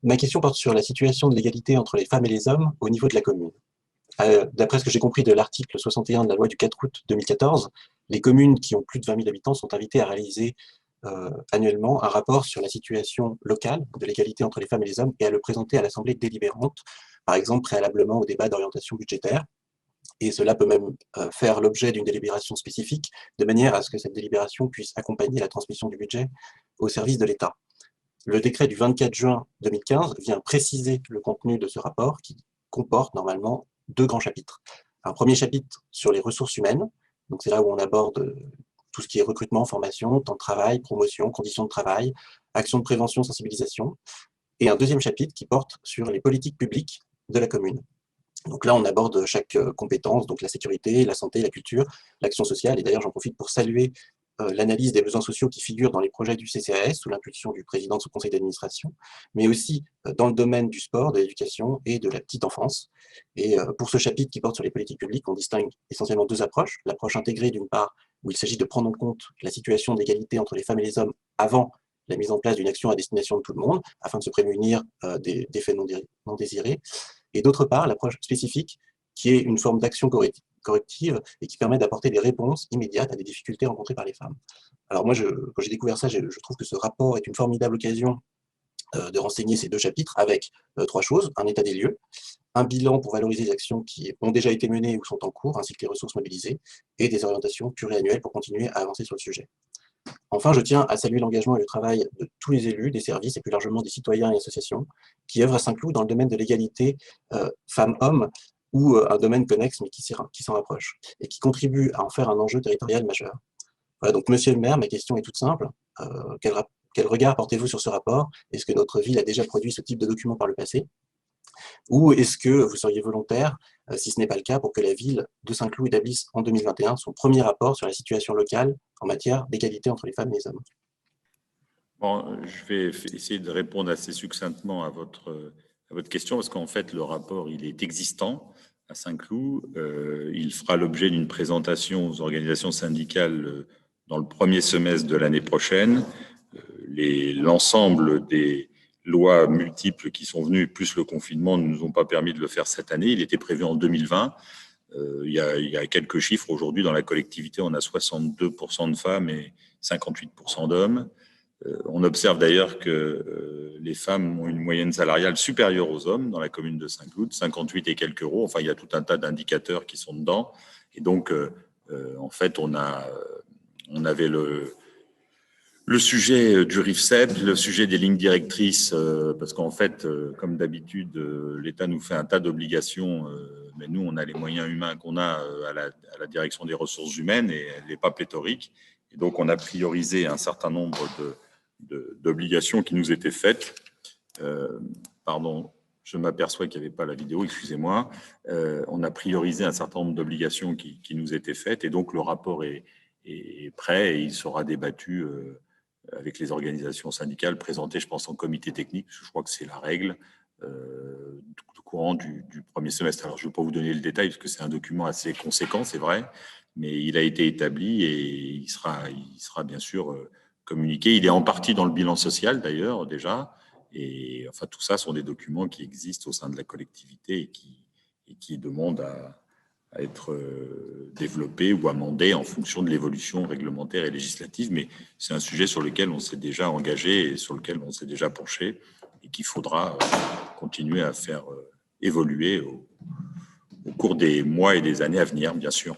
Ma question porte sur la situation de l'égalité entre les femmes et les hommes au niveau de la commune. D'après ce que j'ai compris de l'article 61 de la loi du 4 août 2014, les communes qui ont plus de 20 000 habitants sont invitées à réaliser annuellement un rapport sur la situation locale de l'égalité entre les femmes et les hommes et à le présenter à l'Assemblée délibérante, par exemple préalablement au débat d'orientation budgétaire. Et cela peut même faire l'objet d'une délibération spécifique, de manière à ce que cette délibération puisse accompagner la transmission du budget au service de l'État. Le décret du 24 juin 2015 vient préciser le contenu de ce rapport qui comporte normalement deux grands chapitres. Un premier chapitre sur les ressources humaines, donc c'est là où on aborde tout ce qui est recrutement, formation, temps de travail, promotion, conditions de travail, actions de prévention, sensibilisation, et un deuxième chapitre qui porte sur les politiques publiques de la commune. Donc là, on aborde chaque compétence, donc la sécurité, la santé, la culture, l'action sociale, et d'ailleurs j'en profite pour saluer l'analyse des besoins sociaux qui figurent dans les projets du CCAS sous l'impulsion du président de son conseil d'administration, mais aussi dans le domaine du sport, de l'éducation et de la petite enfance. Et pour ce chapitre qui porte sur les politiques publiques, on distingue essentiellement deux approches. L'approche intégrée, d'une part, où il s'agit de prendre en compte la situation d'égalité entre les femmes et les hommes avant la mise en place d'une action à destination de tout le monde, afin de se prémunir d'effets non désirés. Et d'autre part, l'approche spécifique, qui est une forme d'action corrective et qui permet d'apporter des réponses immédiates à des difficultés rencontrées par les femmes. Alors moi, quand j'ai découvert ça, je trouve que ce rapport est une formidable occasion de renseigner ces deux chapitres avec trois choses: un état des lieux, un bilan pour valoriser les actions qui ont déjà été menées ou sont en cours, ainsi que les ressources mobilisées, et des orientations pluriannuelles pour continuer à avancer sur le sujet. Enfin, je tiens à saluer l'engagement et le travail de tous les élus, des services et plus largement des citoyens et associations qui œuvrent à Saint-Cloud dans le domaine de l'égalité femmes-hommes ou un domaine connexe mais qui s'en rapproche et qui contribuent à en faire un enjeu territorial majeur. Voilà, donc monsieur le maire, ma question est toute simple. Quel regard portez-vous sur ce rapport? Est-ce que notre ville a déjà produit ce type de document par le passé? Ou est-ce que vous seriez volontaire, si ce n'est pas le cas, pour que la ville de Saint-Cloud établisse en 2021 son premier rapport sur la situation locale en matière d'égalité entre les femmes et les hommes? Bon, je vais essayer de répondre assez succinctement à votre question, parce qu'en fait, le rapport, il est existant à Saint-Cloud. Il fera l'objet d'une présentation aux organisations syndicales dans le premier semestre de l'année prochaine. L'ensemble des lois multiples qui sont venues, plus le confinement, ne nous ont pas permis de le faire cette année. Il était prévu en 2020. Il y a quelques chiffres. Aujourd'hui, dans la collectivité, on a 62% de femmes et 58% d'hommes. On observe d'ailleurs que les femmes ont une moyenne salariale supérieure aux hommes dans la commune de Saint-Cloud, 58 et quelques euros. Enfin, il y a tout un tas d'indicateurs qui sont dedans. Et donc, en fait, on avait le sujet du RIFSEP, le sujet des lignes directrices, parce qu'en fait, comme d'habitude, l'État nous fait un tas d'obligations, mais nous, on a les moyens humains qu'on a à la direction des ressources humaines et elle n'est pas pléthorique. Et donc, on a priorisé un certain nombre d'obligations qui nous étaient faites. Pardon, je m'aperçois qu'il n'y avait pas la vidéo, excusez-moi. On a priorisé un certain nombre d'obligations qui nous étaient faites et donc le rapport est prêt et il sera débattu avec les organisations syndicales, présenté, je pense, en comité technique, parce que je crois que c'est la règle du courant du premier semestre. Alors, je ne vais pas vous donner le détail, parce que c'est un document assez conséquent, c'est vrai, mais il a été établi et il sera bien sûr communiqué. Il est en partie dans le bilan social, d'ailleurs, déjà. Et enfin, tout ça sont des documents qui existent au sein de la collectivité et qui demandent à être développés ou amendés en fonction de l'évolution réglementaire et législative. Mais c'est un sujet sur lequel on s'est déjà engagé et sur lequel on s'est déjà penché et qu'il faudra continuer à faire évoluer au cours des mois et des années à venir, bien sûr.